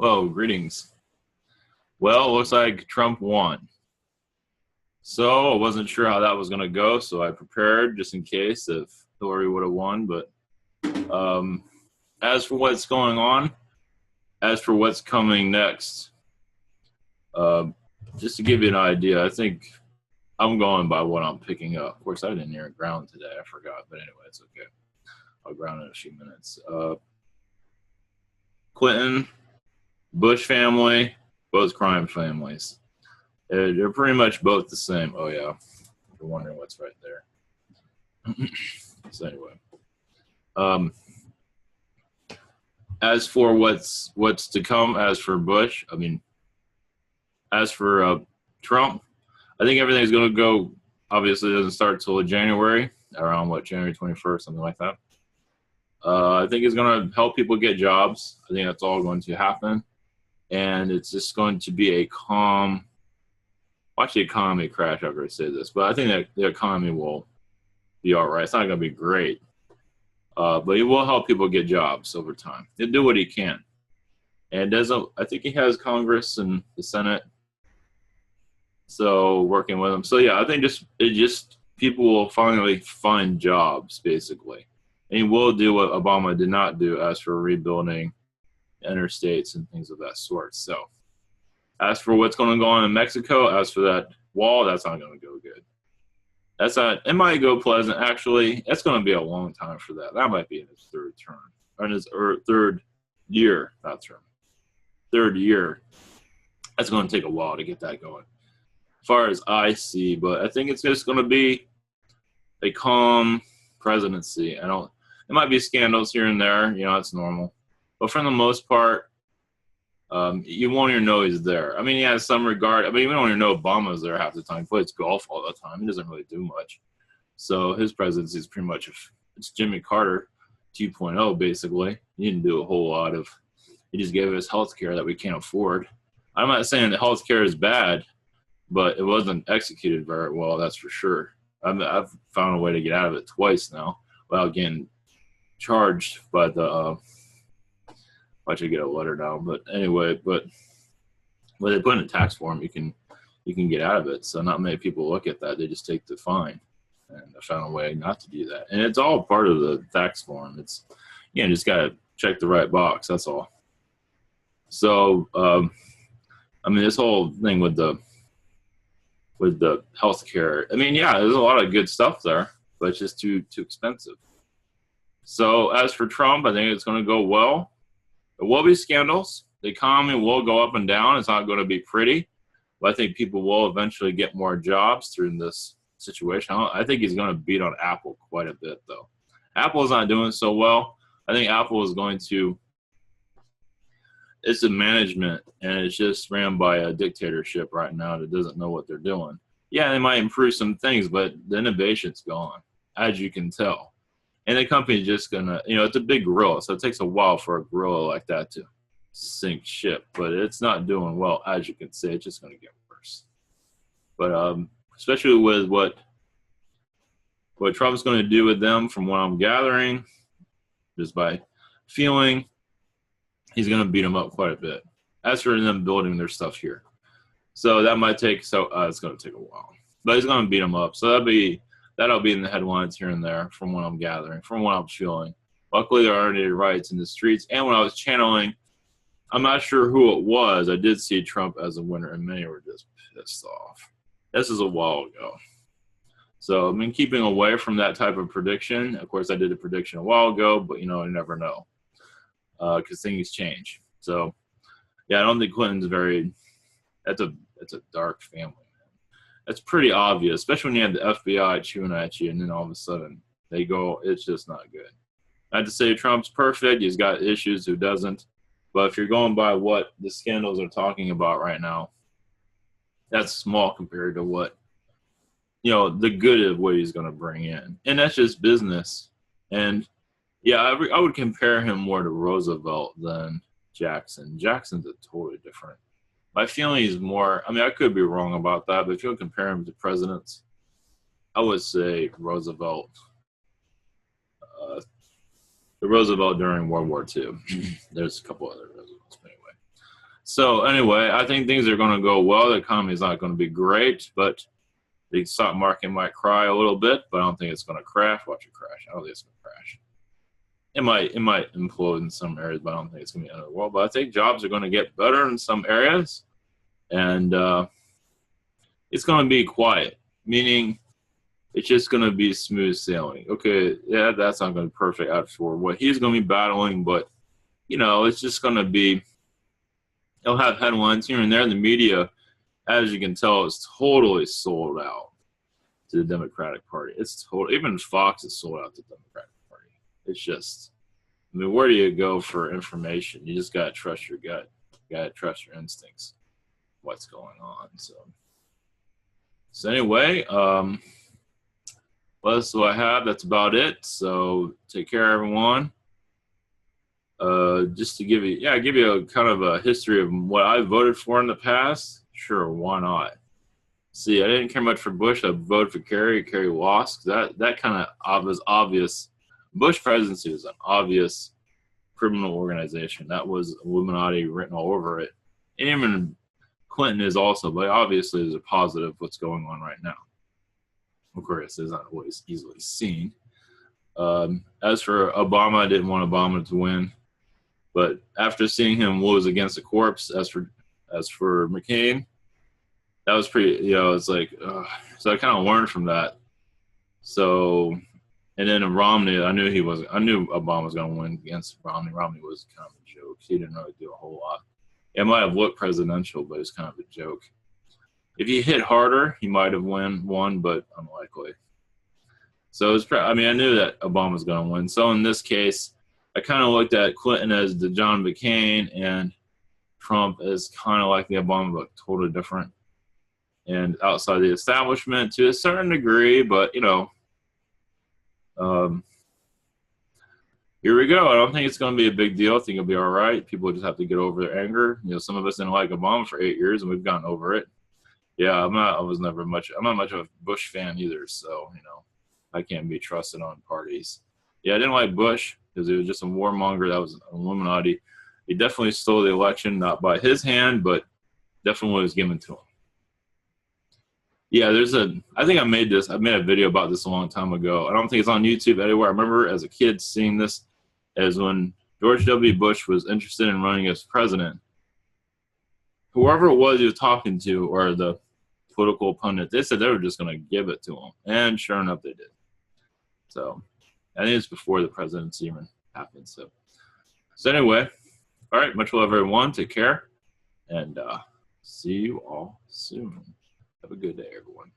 Well, greetings. Well, it looks like Trump won. So I wasn't sure how that was going to go, so I prepared just in case if Hillary would have won. But um, as for what's going on, as for what's coming next, uh, just to give you an idea, I think I'm going by what I'm picking up. Of course, I didn't hear ground today. I forgot. But anyway, it's okay. I'll ground in a few minutes. Clinton, Bush family, both crime families. They're pretty much both the same. Oh, yeah. You're wondering what's right there. So anyway. As for what's to come, as for Bush, as for Trump, I think everything's going to go, obviously it doesn't start till January, around January 21st, something like that. I think it's going to help people get jobs. I think that's all going to happen. And it's just going to be a calm, watch the economy crash after I say this, but I think that the economy will be all right. It's not going to be great, but it will help people get jobs over time. He'll do what he can. And I think he has Congress and the Senate, so working with him. So yeah, I think people will finally find jobs, basically. And he will do what Obama did not do, as for rebuilding interstates and things of that sort. So as for what's going to go on in Mexico, as for that wall, that's not going to go good. It might go pleasant. Actually, it's going to be a long time for that. That might be in his third term, or in his third year, not term. Third year. That's going to take a while to get that going, as far as I see. But I think it's just going to be a calm presidency. There might be scandals here and there. It's normal. But for the most part, you won't even know he's there. He has some regard. We don't even know Obama's there half the time. He plays golf all the time. He doesn't really do much. So his presidency is pretty much, it's Jimmy Carter 2.0, basically. He didn't do a whole lot he just gave us health care that we can't afford. I'm not saying that health care is bad, but it wasn't executed very well, that's for sure. I've found a way to get out of it twice now without getting charged by the I should get a letter now, but anyway, when they put in a tax form, you can get out of it. So not many people look at that; they just take the fine, and I found a way not to do that. And it's all part of the tax form. It's just gotta check the right box. That's all. So this whole thing with the healthcare. There's a lot of good stuff there, but it's just too expensive. So as for Trump, I think it's going to go well. There will be scandals. The economy will go up and down. It's not going to be pretty, but I think people will eventually get more jobs through this situation. I think he's going to beat on Apple quite a bit, though. Apple is not doing so well. I think Apple is going to – it's a management, and it's just ran by a dictatorship right now that doesn't know what they're doing. Yeah, they might improve some things, but the innovation's gone, as you can tell. And the company's just going to, it's a big gorilla, so it takes a while for a gorilla like that to sink ship. But it's not doing well, as you can see. It's just going to get worse. But especially with what Trump's going to do with them, from what I'm gathering, just by feeling, he's going to beat them up quite a bit. As for them building their stuff here. So that might take, it's going to take a while. But he's going to beat them up. So that'll be in the headlines here and there, from what I'm gathering, from what I'm feeling. Luckily, there aren't any riots in the streets. And when I was channeling, I'm not sure who it was. I did see Trump as a winner, and many were just pissed off. This is a while ago. So, keeping away from that type of prediction. Of course, I did a prediction a while ago, but, you never know, because things change. So, yeah, I don't think Clinton's that's a dark family. It's pretty obvious, especially when you have the FBI chewing at you, and then all of a sudden they go, it's just not good. Not to say Trump's perfect, he's got issues, who doesn't? But if you're going by what the scandals are talking about right now, that's small compared to what, the good of what he's going to bring in. And that's just business. And yeah, I would compare him more to Roosevelt than Jackson. Jackson's a totally different. My feeling is more, I could be wrong about that, but if you'll compare him to presidents, I would say Roosevelt. The Roosevelt during World War II. There's a couple other Roosevelts, but anyway. So anyway, I think things are going to go well. The economy is not going to be great, but the stock market might cry a little bit, but I don't think it's going to crash. Watch it crash. I don't think it's going to crash. It might implode in some areas, but I don't think it's going to be the end of the world. But I think jobs are going to get better in some areas, and it's going to be quiet, meaning it's just going to be smooth sailing. Okay, yeah, that's not going to be perfect out for what he's going to be battling, but it's just going to be. He'll have headlines here and there. The media, as you can tell, is totally sold out to the Democratic Party. It's total. Even Fox is sold out to the Democratic Party. It's just, I mean, where do you go for information? You just gotta trust your gut. You gotta trust your instincts. What's going on? So anyway, what else do I have? That's about it. So take care, everyone. Just to give you a kind of a history of what I voted for in the past. Sure, why not? See, I didn't care much for Bush. I voted for Kerry. Kerry lost. That kind of was obvious. Bush presidency was an obvious criminal organization. That was Illuminati written all over it. And even Clinton is also, but obviously there's a positive what's going on right now. Of course, it's not always easily seen. As for Obama, I didn't want Obama to win. But after seeing him lose against the corpse, as for McCain, that was pretty, it's like, so I kind of learned from that. So, and then Romney, I knew Obama was going to win against Romney. Romney was kind of a joke. He didn't really do a whole lot. It might have looked presidential, but it's kind of a joke. If he hit harder, he might have won, but unlikely. So I knew that Obama was going to win. So in this case, I kind of looked at Clinton as the John McCain and Trump as kind of like the Obama, but totally different. And outside the establishment to a certain degree, but here we go. I don't think it's going to be a big deal. I think it'll be all right. People just have to get over their anger. Some of us didn't like Obama for 8 years, and we've gotten over it. Yeah, I'm not much of a Bush fan either, so I can't be trusted on parties. Yeah, I didn't like Bush because he was just a warmonger. That was an Illuminati. He definitely stole the election, not by his hand, but definitely was given to him. Yeah, I think I made a video about this a long time ago. I don't think it's on YouTube anywhere. I remember as a kid seeing this as when George W. Bush was interested in running as president. Whoever it was he was talking to, or the political pundit, they said they were just going to give it to him. And sure enough, they did. So I think it's before the presidency even happened. So anyway, all right, much love, everyone. Take care, and see you all soon. Have a good day, everyone.